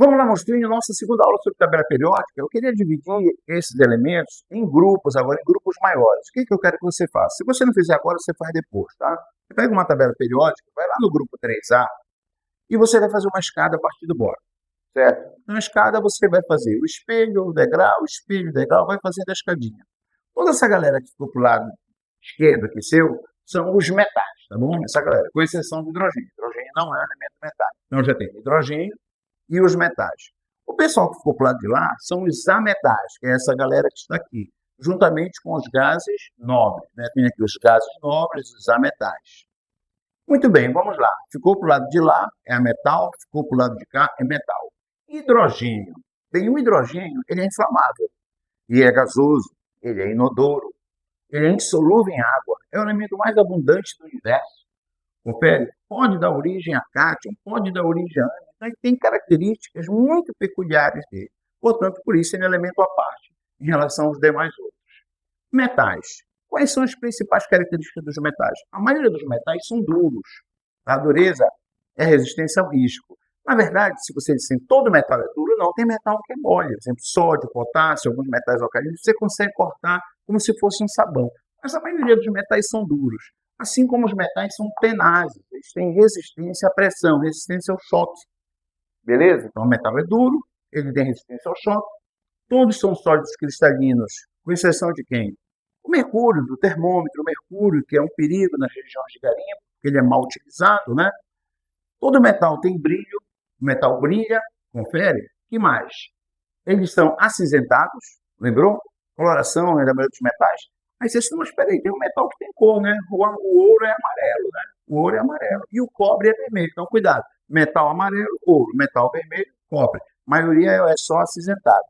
Vamos lá, monstrinho, nossa segunda aula sobre tabela periódica. Eu queria dividir esses elementos em grupos, agora em grupos maiores. O que eu quero que você faça? Se você não fizer agora, você faz depois, tá? Você pega uma tabela periódica, vai lá no grupo 3A e você vai fazer uma escada a partir do bora, certo? Na escada você vai fazer o espelho, o espelho, o degrau, vai fazendo a escadinha. Toda essa galera que ficou pro lado esquerdo aqui seu, são os metais, tá bom? Essa galera, com exceção do hidrogênio. Hidrogênio não é um elemento metálico. Então já tem hidrogênio e os metais. O pessoal que ficou para o lado de lá são os ametais, que é essa galera que está aqui, juntamente com os gases nobres. Né? Tem aqui os gases nobres, os ametais. Muito bem, vamos lá. Ficou para o lado de lá, é ametal, ficou para o lado de cá, é metal. Hidrogênio. Bem, o hidrogênio ele é inflamável, e é gasoso, ele é inodoro, ele é insolúvel em água, é o elemento mais abundante do universo. Confere? Pode dar origem a cátion, pode dar origem a ânion, mas tem características muito peculiares dele. Portanto, por isso ele é um elemento à parte em relação aos demais outros. Metais. Quais são as principais características dos metais? A maioria dos metais são duros. A dureza é resistência ao risco. Na verdade, se você disser todo metal é duro, não, tem metal que é mole. Por exemplo, sódio, potássio, alguns metais alcalinos, você consegue cortar como se fosse um sabão. Mas a maioria dos metais são duros. Assim como os metais são tenazes, eles têm resistência à pressão, resistência ao choque. Beleza? Então o metal é duro, ele tem resistência ao choque. Todos são sólidos cristalinos, com exceção de quem? O mercúrio, do termômetro, o mercúrio, que é um perigo nas regiões de garimpo, porque ele é mal utilizado, né? Todo metal tem brilho, o metal brilha, confere. Que mais? Eles são acinzentados, lembrou? Coloração é da maioria dos metais. Aí você diz, mas espera aí, tem um metal que tem cor, né? O ouro é amarelo, né? O ouro é amarelo. E o cobre é vermelho. Então, cuidado. Metal amarelo, ouro. Metal vermelho, cobre. A maioria é só acinzentado.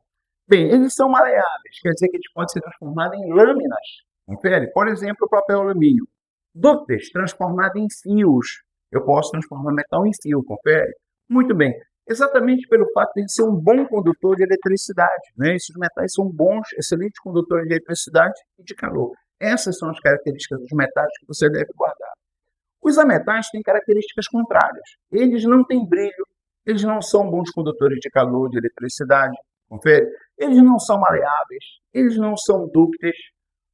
Bem, eles são maleáveis. Quer dizer que eles podem ser transformados em lâminas. Confere? Por exemplo, o papel alumínio. Dúcteis, transformado em fios. Eu posso transformar metal em fio, confere? Muito bem. Exatamente pelo fato de ele ser um bom condutor de eletricidade. Né? Esses metais são bons, excelentes condutores de eletricidade e de calor. Essas são as características dos metais que você deve guardar. Os ametais têm características contrárias. Eles não têm brilho, eles não são bons condutores de calor, de eletricidade, confere? Eles não são maleáveis, eles não são dúcteis.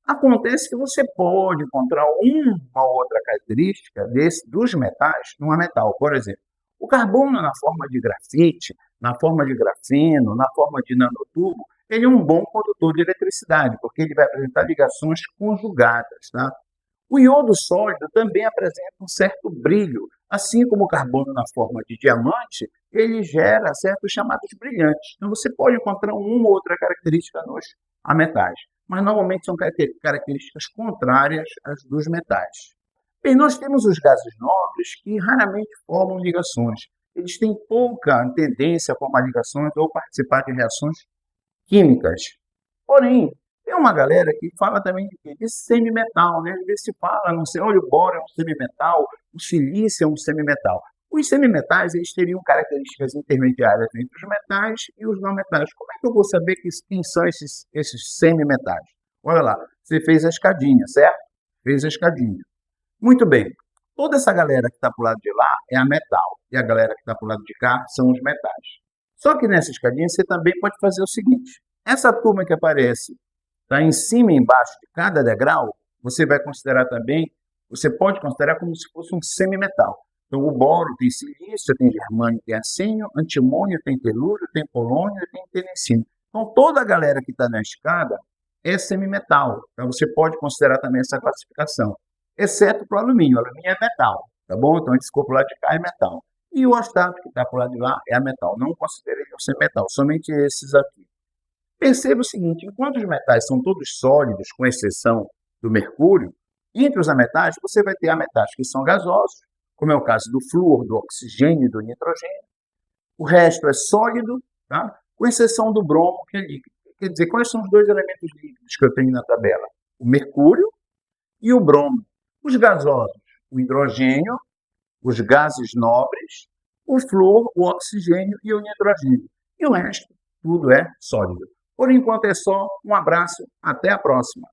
Acontece que você pode encontrar uma outra característica dos metais num metal. Por exemplo, o carbono na forma de grafite, na forma de grafeno, na forma de nanotubo, ele é um bom condutor de eletricidade, porque ele vai apresentar ligações conjugadas. Tá? O iodo sólido também apresenta um certo brilho, assim como o carbono na forma de diamante, ele gera certos chamados brilhantes. Então você pode encontrar uma ou outra característica nos metais, mas normalmente são características contrárias às dos metais. Bem, nós temos os gases nobres que raramente formam ligações. Eles têm pouca tendência a formar ligações ou participar de reações químicas. Porém, tem uma galera que fala também de semimetal, né? Às vezes se fala, não sei, olha, o boro é um semimetal, o silício é um semimetal. Os semimetais, eles teriam características intermediárias entre os metais e os não metais. Como é que eu vou saber quem são esses semimetais? Olha lá, você fez a escadinha, certo? Fez a escadinha. Muito bem. Toda essa galera que está para o lado de lá é a metal. E a galera que está para o lado de cá são os metais. Só que nessa escadinha você também pode fazer o seguinte. Essa turma que aparece está em cima e embaixo de cada degrau, você vai considerar também, você pode considerar como se fosse um semimetal. Então o boro tem silício, tem germânio, tem arsênio, antimônio, tem telúrio, tem polônio e tem telecino. Então toda a galera que está na escada é semimetal. Então você pode considerar também essa classificação. Exceto para o alumínio. O alumínio é metal, tá bom? Então, esse ficou para o lado de cá é metal. E o ostato, que está para o lado de lá, é a metal. Não considerei ele ser metal, somente esses aqui. Perceba o seguinte, enquanto os metais são todos sólidos, com exceção do mercúrio, entre os ametais, você vai ter ametais que são gasosos, como é o caso do flúor, do oxigênio e do nitrogênio. O resto é sólido, tá? Com exceção do bromo, que é líquido. Quer dizer, quais são os dois elementos líquidos que eu tenho na tabela? O mercúrio e o bromo. Os gasosos, o hidrogênio, os gases nobres, o flúor, o oxigênio e o nitrogênio. E o resto, tudo é sólido. Por enquanto é só. Um abraço, até a próxima.